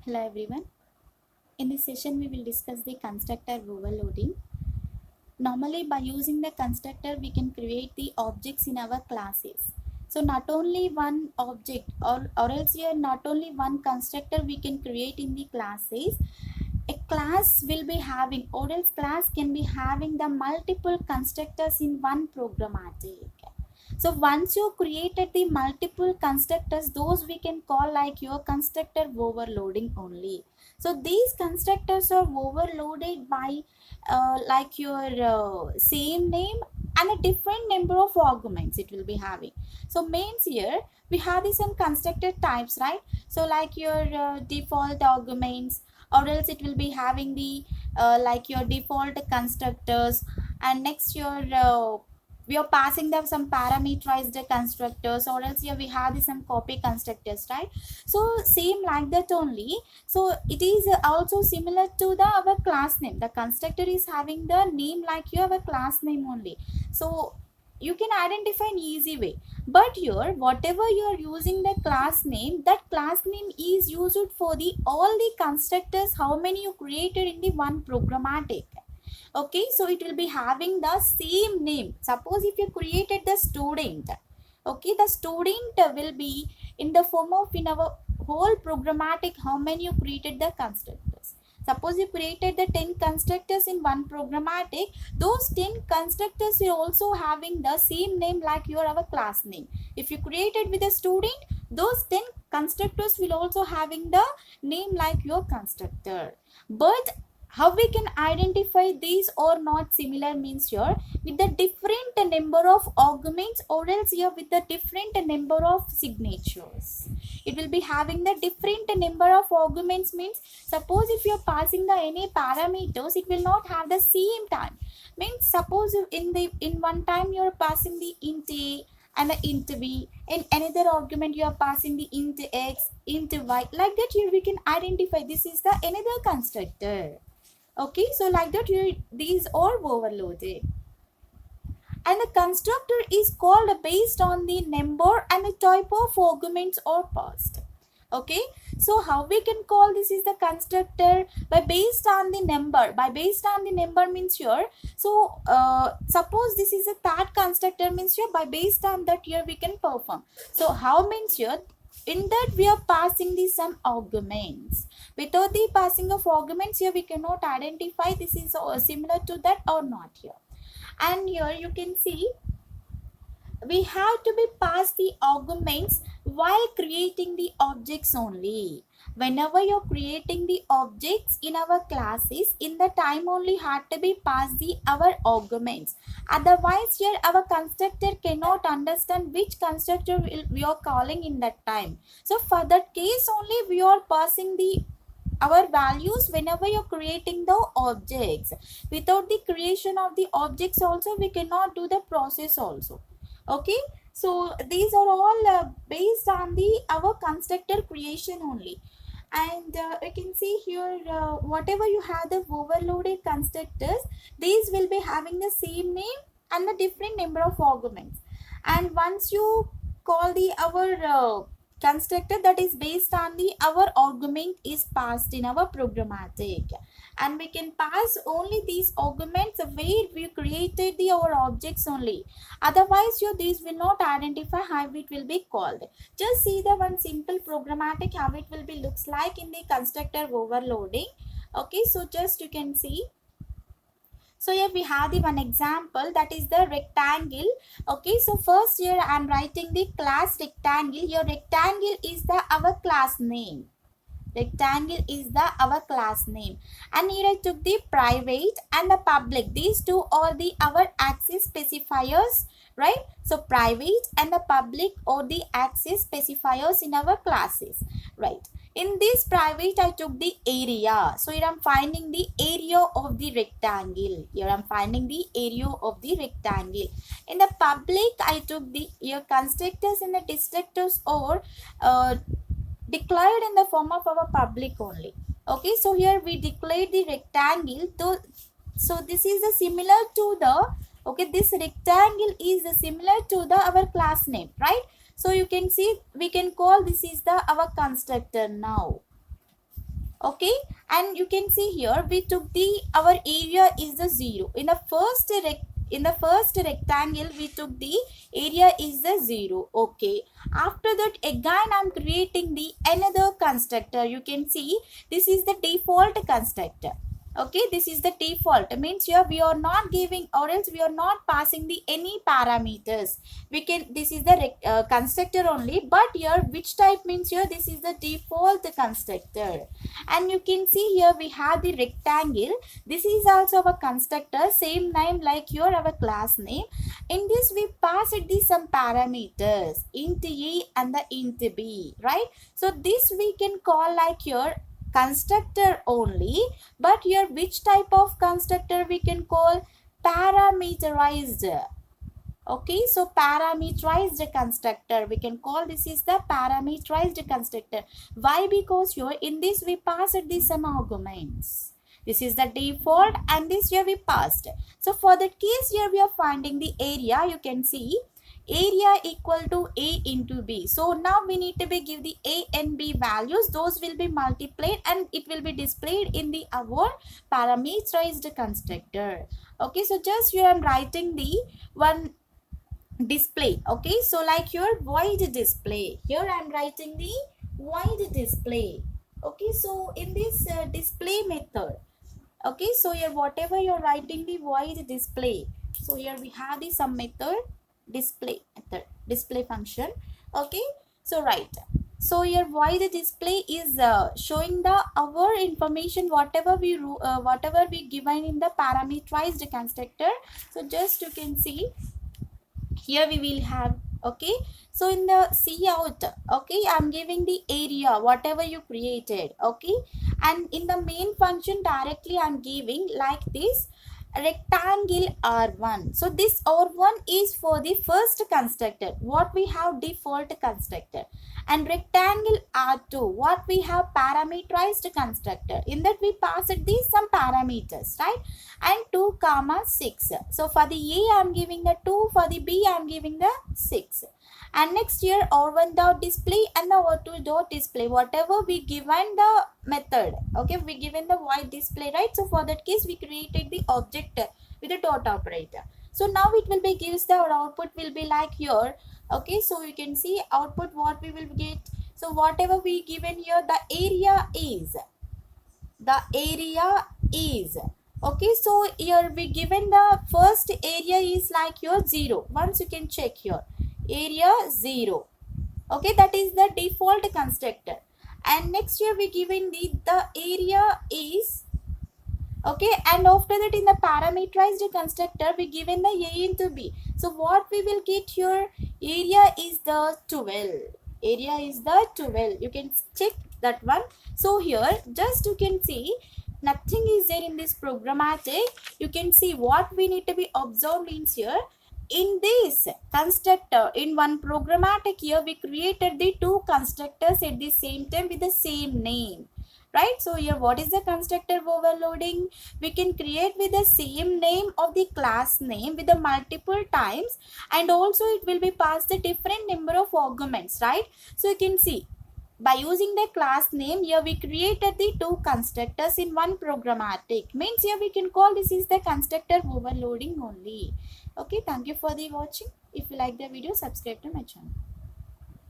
Hello everyone. In this session, we will discuss the constructor overloading. Normally, by using the constructor, we can create the objects in our classes. So, not only one object or else here, not only one constructor we can create in the classes. A class will be having, or else class can be having the multiple constructors in one programmatic. So once you created the multiple constructors, those we can call like your constructor overloading only. So these constructors are overloaded by like your same name and a different number of arguments it will be having. So mains here we have these some constructor types, right? So like your default arguments, or else it will be having the like your default constructors, and next your we are passing them some parameterized constructors, or else here we have the some copy constructors, right? So same like that only. So it is also similar to the our class name. The constructor is having the name like you have a class name only. So you can identify in easy way. But here whatever you are using the class name, that class name is used for the all the constructors how many you created in the one programmatic. Okay, so it will be having the same name. Suppose if you created the student, okay, the student will be in the form of in our whole programmatic how many you created the constructors. Suppose you created the 10 constructors in one programmatic, those 10 constructors are also having the same name like your our class name. If you created with a student, those 10 constructors will also having the name like your constructor. But how we can identify these or not similar means here with the different number of arguments, or else here with the different number of signatures. It will be having the different number of arguments means, suppose if you are passing the any parameters, it will not have the same time. Means suppose in one time you are passing the int a and the int b, in another argument you are passing the int x, int y, like that here we can identify this is the another constructor. Okay, so like that these are overloaded, and the constructor is called based on the number and the type of arguments or passed. Okay, so how we can call this is the constructor by based on the number. By based on the number means here, so suppose this is a third constructor means here by based on that here we can perform. So how means here, in that we are passing the some arguments. Without the passing of arguments here we cannot identify this is similar to that or not here. And here you can see we have to be pass the arguments while creating the objects only. Whenever you're creating the objects in our classes, in the time only had to be passed the our arguments. Otherwise here our constructor cannot understand which constructor we are calling in that time. So for that case only we are passing the our values whenever you're creating the objects. Without the creation of the objects also we cannot do the process also. Okay, so these are all based on the our constructor creation only. And you can see here whatever you have the overloaded constructors, these will be having the same name and the different number of arguments. And once you call the our constructor that is based on the our argument is passed in our programmatic, and we can pass only these arguments where we created the our objects only. Otherwise these will not identify how it will be called. Just see the one simple programmatic how it will be looks like in the constructor overloading. Okay, so just you can see. So here we have the one example, that is the rectangle. Okay, so first here I am writing the class rectangle. Your rectangle is the our class name. Rectangle is the our class name, and here I took the private and the public. These two are the our access specifiers, right? So private and the public or the access specifiers in our classes, right? In this private I took the area, so here I'm finding the area of the rectangle. Here I'm finding the area of the rectangle. In the public I took the your constructors and the destructors or declared in the form of our public only. Okay, so here we declared the rectangle to, so this is a similar to the, okay, this rectangle is similar to the our class name, right? So you can see we can call this is the our constructor now. Okay, and you can see here we took the our area is the 0 in the first rectangle. We took the area is the 0. Okay, after that again I'm creating the another constructor. You can see this is the default constructor. Okay, this is the default, means here we are not giving or else we are not passing the any parameters. We can, this is the constructor only, but here which type, means here this is the default constructor. And you can see here we have the rectangle. This is also our constructor, same name like here our class name. In this we pass it the some parameters, int a and the int b, right? So this we can call like here constructor only, but here which type of constructor we can call? Parameterized. Okay, so parameterized constructor we can call, this is the parameterized constructor. Why? Because here in this we passed the some arguments. This is the default and this here we passed. So for that case here we are finding the area. You can see area equal to a into b. So now we need to be give the a and b values. Those will be multiplied and it will be displayed in the our parameterized constructor. Okay, so just here I'm writing the one display. Okay, so like your void display, here I'm writing the void display. Okay, so in this display method, okay, so here whatever you're writing the void display, so here we have the some method display method, display function. Okay, so right, so your void display is showing the our information whatever we given in the parameterized constructor. So just you can see here we will have, okay, so in the cout, okay, I'm giving the area whatever you created. Okay, and in the main function directly I'm giving like this rectangle r1. So this r1 is for the first constructor, what we have default constructor, and rectangle r2 what we have parameterized constructor. In that we pass it these some parameters, right? And 2 comma 6. So for the a I'm giving the 2, for the b I'm giving the 6. And next here r1 dot display and the r2 dot display, whatever we given the method. Okay, we given the void display, right? So for that case we created the object with a dot operator. So now it will be gives the output will be like here. Okay, so you can see output what we will get. So whatever we given here, the area is okay, so here we given the first area is like your 0. Once you can check here area 0. Okay, that is the default constructor. And next here we given the area is, okay, and after that in the parameterized constructor we given the a into b. So what we will get here, area is the 12. Area is the 12. You can check that one. So here just you can see nothing is there in this programmatic. You can see what we need to be observed in here. In this constructor, in one programmatic here we created the two constructors at the same time with the same name, right? So here what is the constructor overloading? We can create with the same name of the class name with the multiple times, and also it will be passed the different number of arguments, right? So you can see by using the class name here we created the two constructors in one programmatic, means here we can call this is the constructor overloading only. Okay, thank you for the watching. If you like the video, subscribe to my channel.